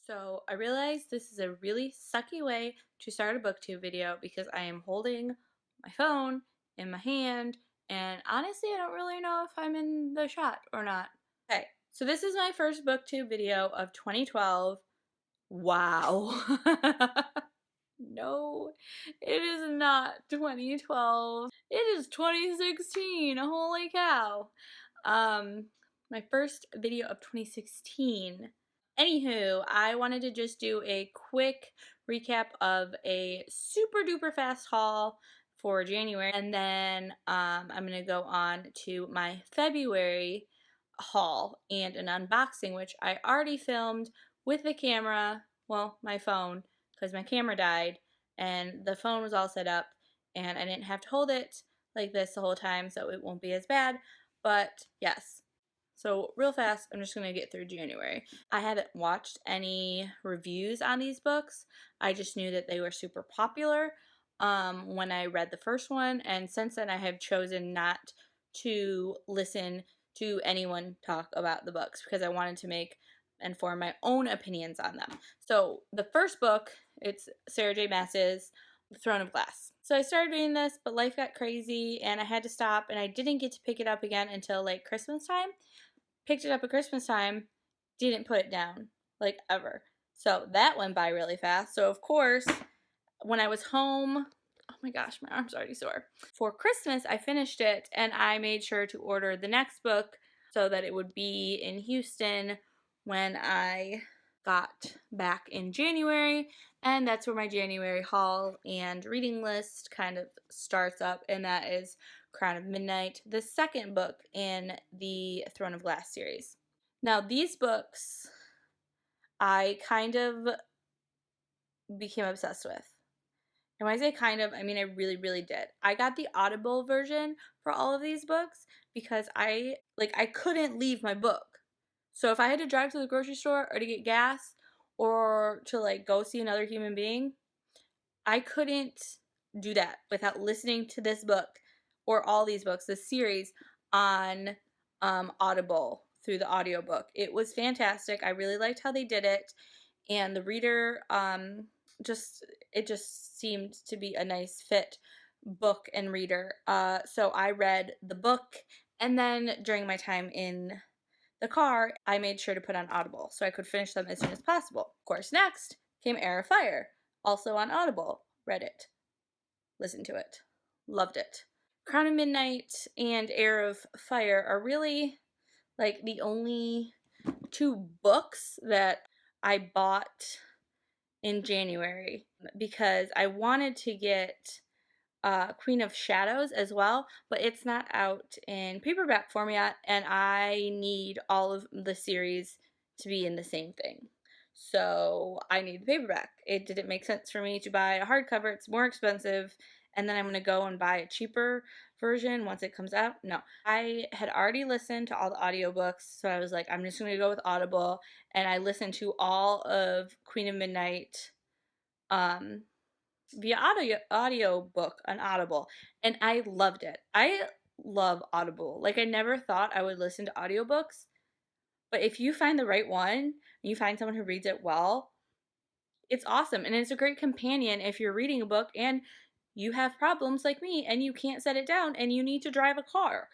So I realized this is a really sucky way to start a booktube video because I am holding my phone in my hand and honestly I don't really know if I'm in the shot or not. Okay, so this is my first booktube video of 2012. Wow. No, it is not 2012. It is 2016. Holy cow. Um, my first video of 2016. Anywho, I wanted to just do a quick recap of a super duper fast haul for January, and then I'm gonna go on to my February haul and an unboxing, which I already filmed with the camera, well, my phone, because my camera died and the phone was all set up and I didn't have to hold it like this the whole time, so it won't be as bad. But yes, so real fast, I'm just going to get through January. I haven't watched any reviews on these books. I just knew that they were super popular when I read the first one, and since then I have chosen not to listen to anyone talk about the books because I wanted to and form my own opinions on them. So the first book, it's Sarah J. Maas's Throne of Glass. So I started reading this, but life got crazy and I had to stop, and I didn't get to pick it up again until like Christmas time. Picked it up at Christmas time, didn't put it down, like ever. So that went by really fast. So of course, when I was home, oh my gosh, my arm's already sore. For Christmas, I finished it and I made sure to order the next book so that it would be in Houston when I got back in January, and that's where my January haul and reading list kind of starts up, and that is Crown of Midnight, the second book in the Throne of Glass series. Now, these books I kind of became obsessed with. And when I say kind of, I mean I really, really did. I got the Audible version for all of these books because I couldn't leave my book. So if I had to drive to the grocery store or to get gas or to like go see another human being, I couldn't do that without listening to this book or all these books, this series on Audible through the audiobook. It was fantastic. I really liked how they did it, and the reader it just seemed to be a nice fit, book and reader. So I read the book, and then during my time in the car, I made sure to put on Audible so I could finish them as soon as possible. Of course, next came Heir of Fire, also on Audible. Read it, listened to it, loved it. Crown of Midnight and Heir of Fire are really like the only two books that I bought in January because I wanted to get Queen of Shadows as well, but it's not out in paperback form yet, and I need all of the series to be in the same thing. So I need the paperback. It didn't make sense for me to buy a hardcover. It's more expensive, and then I'm going to go and buy a cheaper version once it comes out. No. I had already listened to all the audiobooks, so I was like, I'm just going to go with Audible, and I listened to all of Queen of Midnight via audio book on Audible, and I loved it. I love Audible. Like, I never thought I would listen to audiobooks, but if you find the right one and you find someone who reads it well, it's awesome, and it's a great companion if you're reading a book and you have problems like me and you can't set it down and you need to drive a car.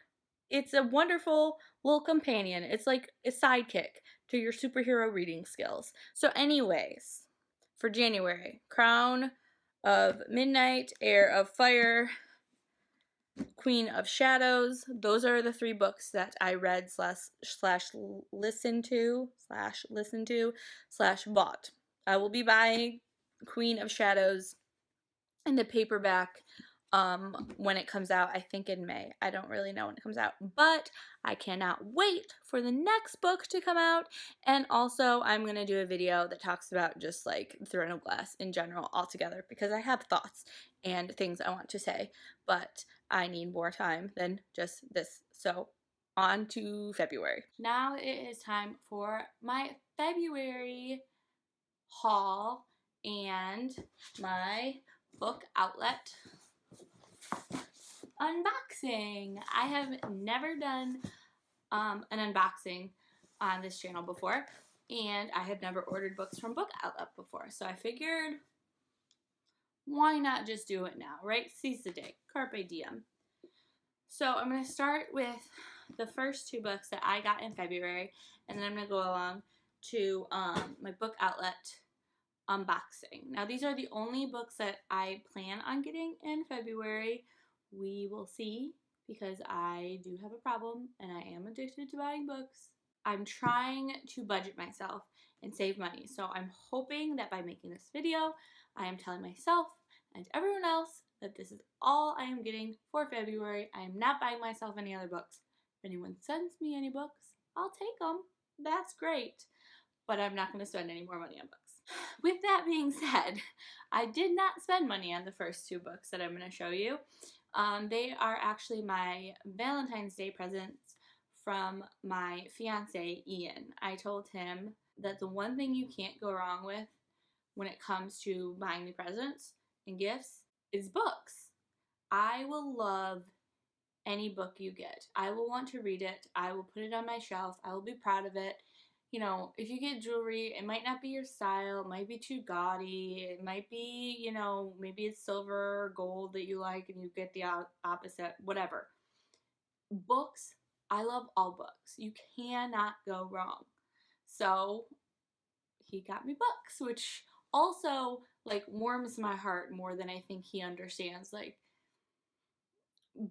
It's a wonderful little companion. It's like a sidekick to your superhero reading skills. So anyways, for January, Crown of Midnight, Heir of Fire, Queen of Shadows. Those are the three books that I read slash listened to slash bought. I will be buying Queen of Shadows in the paperback when it comes out, I think in May. I don't really know when it comes out, but I cannot wait for the next book to come out. And also I'm going to do a video that talks about just like Throne of Glass in general altogether, because I have thoughts and things I want to say, but I need more time than just this. So on to February. Now it is time for my February haul and my book outlet unboxing. I have never done an unboxing on this channel before, and I had never ordered books from Book Outlet before, so I figured, why not just do it now, right? Seize the day. Carpe diem. So I'm going to start with the first 2 books that I got in February, and then I'm going to go along to my Book Outlet unboxing. Now, these are the only books that I plan on getting in February. We will see, because I do have a problem, and I am addicted to buying books. I'm trying to budget myself and save money, so I'm hoping that by making this video, I am telling myself and everyone else that this is all I am getting for February. I am not buying myself any other books. If anyone sends me any books, I'll take them. That's great. But I'm not going to spend any more money on books. With that being said, I did not spend money on the first 2 books that I'm going to show you. They are actually my Valentine's Day presents from my fiance, Ian. I told him that the one thing you can't go wrong with when it comes to buying me presents and gifts is books. I will love any book you get. I will want to read it. I will put it on my shelf. I will be proud of it. You know, if you get jewelry, it might not be your style. It might be too gaudy. It might be, you know, maybe it's silver or gold that you like and you get the opposite, whatever. Books, I love all books. You cannot go wrong. So he got me books, which also like warms my heart more than I think he understands. Like,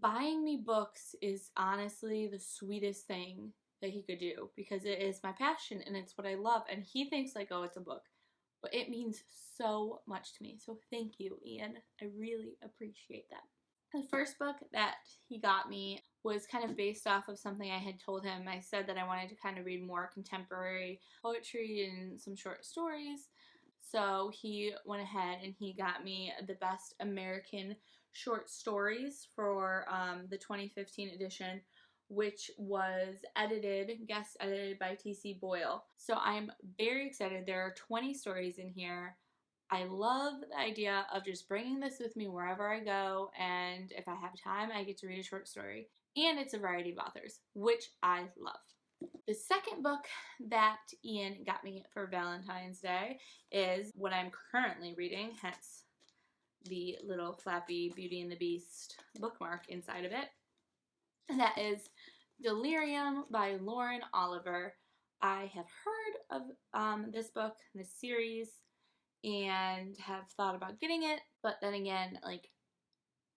buying me books is honestly the sweetest thing that he could do, because it is my passion and it's what I love, and he thinks like, oh, it's a book, but it means so much to me. So thank you, Ian. I really appreciate that. The first book that he got me was kind of based off of something I had told him. I said that I wanted to kind of read more contemporary poetry and some short stories. So he went ahead and he got me the Best American Short Stories for the 2015 edition, which was guest edited by T.C. Boyle. So I'm very excited. There are 20 stories in here. I love the idea of just bringing this with me wherever I go, and if I have time, I get to read a short story. And it's a variety of authors, which I love. The second book that Ian got me for Valentine's Day is what I'm currently reading, hence the little flappy Beauty and the Beast bookmark inside of it. And that is Delirium by Lauren Oliver. I have heard of this book, this series, and have thought about getting it, but then again, like,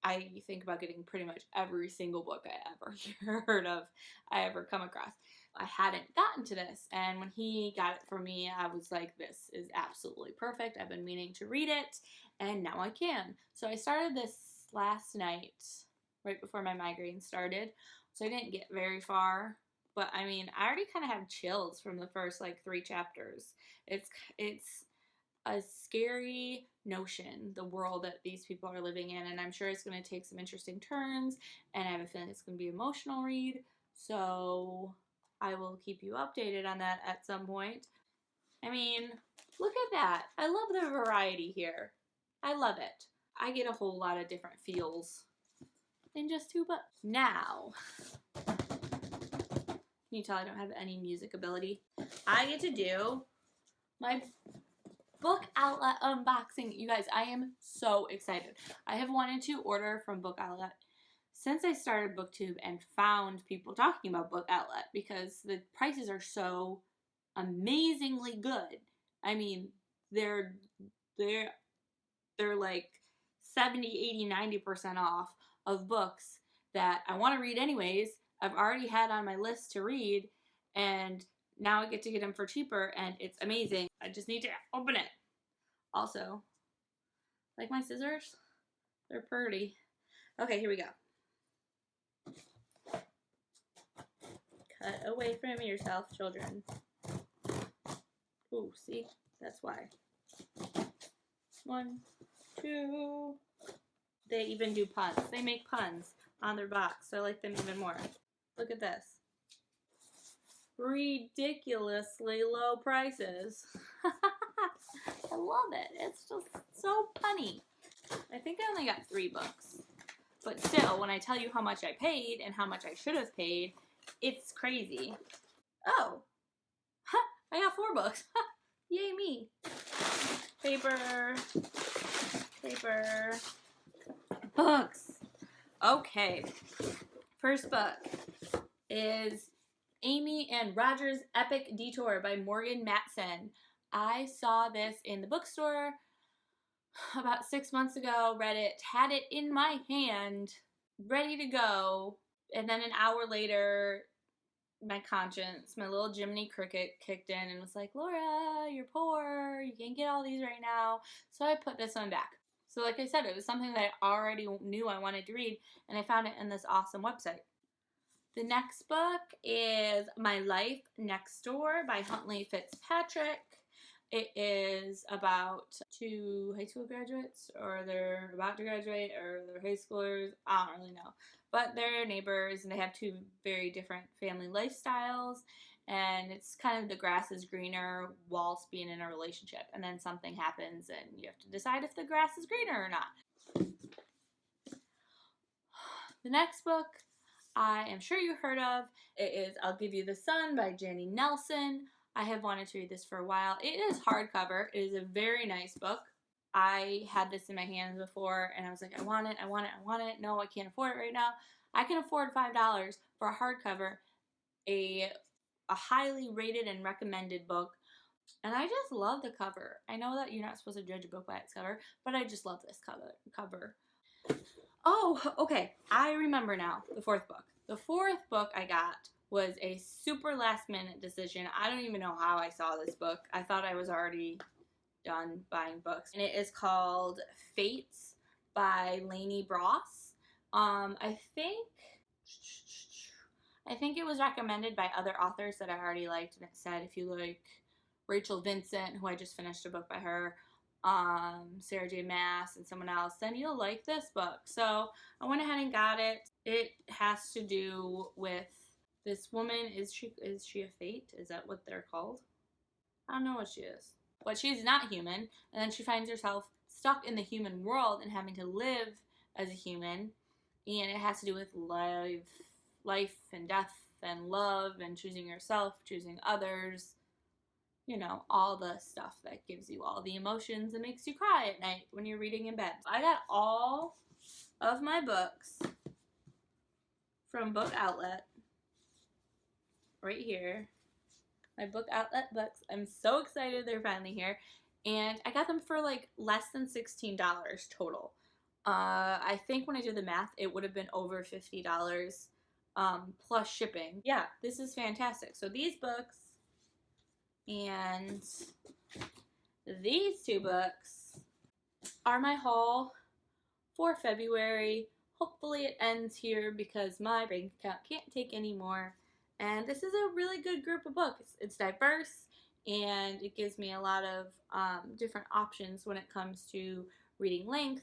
I think about getting pretty much every single book I ever heard of, I ever come across. I hadn't gotten to this, and when he got it for me, I was like, this is absolutely perfect. I've been meaning to read it, and now I can. So I started this last night, right before my migraine started, so I didn't get very far, but I mean, I already kind of have chills from the first, like, 3 chapters. It's a scary notion, the world that these people are living in, and I'm sure it's going to take some interesting turns, and I have a feeling it's going to be an emotional read, so I will keep you updated on that at some point. I mean, look at that. I love the variety here. I love it. I get a whole lot of different feels in just 2 books. Now, can you tell I don't have any music ability? I get to do my Book Outlet unboxing. You guys, I am so excited. I have wanted to order from Book Outlet since I started Booktube and found people talking about Book Outlet, because the prices are so amazingly good. I mean, they're like 70, 80, 90% off of books that I want to read anyways. I've already had on my list to read, and now I get to get them for cheaper, and it's amazing. I just need to open it. Also, like my scissors? They're pretty. Okay, here we go. Cut away from yourself, children. Ooh, see? That's why. 1, 2. They even do puns. They make puns on their box, so I like them even more. Look at this. Ridiculously low prices. I love it. It's just so punny. I think I only got 3 books. But still, when I tell you how much I paid and how much I should have paid, it's crazy. Oh. I got 4 books. Yay me. Paper. Paper. Books. Okay. First book is Amy and Roger's Epic Detour by Morgan Matson. I saw this in the bookstore about 6 months ago, read it, had it in my hand, ready to go, and then an hour later, my conscience, my little Jiminy Cricket kicked in and was like, Laura, you're poor, you can't get all these right now, so I put this one back. So like I said, it was something that I already knew I wanted to read, and I found it in this awesome website. The next book is My Life Next Door by Huntley Fitzpatrick. It is about 2 high school graduates, or they're about to graduate, or they're high schoolers. I don't really know. But they're neighbors, and they have 2 very different family lifestyles. And it's kind of the grass is greener whilst being in a relationship. And then something happens, and you have to decide if the grass is greener or not. The next book I am sure you heard of. It is I'll Give You the Sun by Jenny Nelson. I have wanted to read this for a while. It is hardcover. It is a very nice book. I had this in my hands before, and I was like, I want it, I want it, I want it. No, I can't afford it right now. I can afford $5 for a hardcover, a highly rated and recommended book, and I just love the cover. I know that you're not supposed to judge a book by its cover, but I just love this cover. Oh, okay. I remember now. The 4th book. The 4th book I got was a super last minute decision. I don't even know how I saw this book. I thought I was already done buying books. And it is called Fates by Lainey Bross. I think it was recommended by other authors that I already liked, and it said if you like Rachel Vincent, who I just finished a book by her, Sarah J. Maas, and someone else, then you'll like this book. So I went ahead and got it. It has to do with this woman. Is she a fate? Is that what they're called? I don't know what she is. But she's not human, and then she finds herself stuck in the human world and having to live as a human, and it has to do with life and death and love and choosing yourself, choosing others. You know, all the stuff that gives you all the emotions and makes you cry at night when you're reading in bed. I got all of my books from Book Outlet right here. My Book Outlet books. I'm so excited they're finally here. And I got them for like less than $16 total. I think when I did the math, it would have been over $50 plus shipping. Yeah, this is fantastic. So these books and these 2 books are my haul for February. Hopefully it ends here because my bank account can't take any more. And this is a really good group of books. It's diverse, and it gives me a lot of different options when it comes to reading length,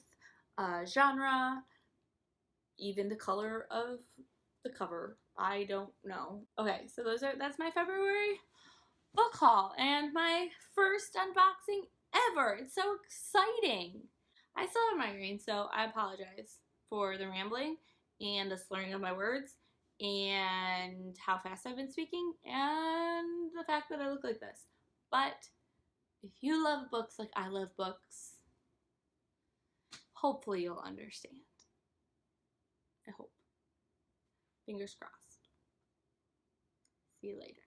genre, even the color of the cover. I don't know. Okay, so that's my February book haul and my first unboxing ever. It's so exciting. I still have migraine, so I apologize for the rambling and the slurring of my words and how fast I've been speaking and the fact that I look like this. But if you love books like I love books, hopefully you'll understand. I hope. Fingers crossed. See you later.